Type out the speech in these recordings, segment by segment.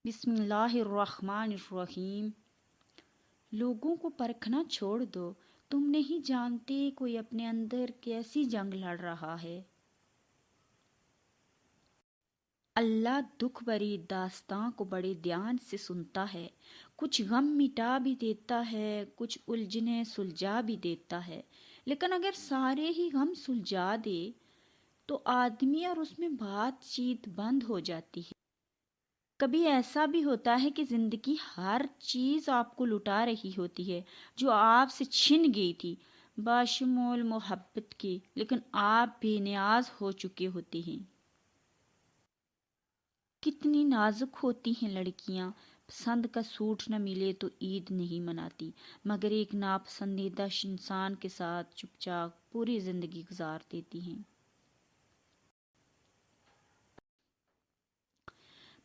بسم اللہ الرحمن الرحیم۔ لوگوں کو پرکھنا چھوڑ دو، تم نہیں جانتے کوئی اپنے اندر کیسی جنگ لڑ رہا ہے۔ اللہ دکھ بھری داستاں کو بڑے دھیان سے سنتا ہے، کچھ غم مٹا بھی دیتا ہے، کچھ الجھنیں سلجھا بھی دیتا ہے، لیکن اگر سارے ہی غم سلجھا دے تو آدمی اور اس میں بات چیت بند ہو جاتی ہے۔ کبھی ایسا بھی ہوتا ہے کہ زندگی ہر چیز آپ کو لٹا رہی ہوتی ہے جو آپ سے چھن گئی تھی باشمول محبت کے، لیکن آپ بے نیاز ہو چکے ہوتے ہیں۔ کتنی نازک ہوتی ہیں لڑکیاں، پسند کا سوٹ نہ ملے تو عید نہیں مناتی، مگر ایک ناپسندیدہ انسان کے ساتھ چپ چاپ پوری زندگی گزار دیتی ہیں۔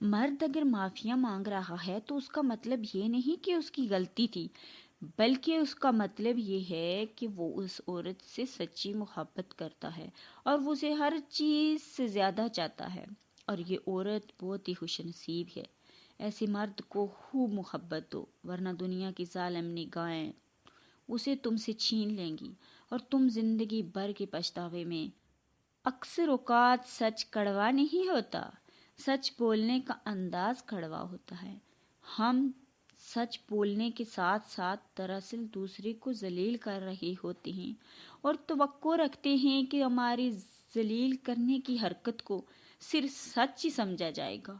مرد اگر معافیاں مانگ رہا ہے تو اس کا مطلب یہ نہیں کہ اس کی غلطی تھی، بلکہ اس کا مطلب یہ ہے کہ وہ اس عورت سے سچی محبت کرتا ہے اور وہ اسے ہر چیز سے زیادہ چاہتا ہے، اور یہ عورت بہت ہی خوش نصیب ہے۔ ایسے مرد کو خوب محبت دو، ورنہ دنیا کی ظالم نگاہیں اسے تم سے چھین لیں گی اور تم زندگی بھر کے پچھتاوے میں۔ اکثر اوقات سچ کڑوا نہیں ہوتا، سچ بولنے کا انداز کڑوا ہوتا ہے۔ ہم سچ بولنے کے ساتھ ساتھ دراصل دوسرے کو ذلیل کر رہے ہوتے ہیں اور توقع رکھتے ہیں کہ ہماری ذلیل کرنے کی حرکت کو صرف سچ ہی سمجھا جائے گا۔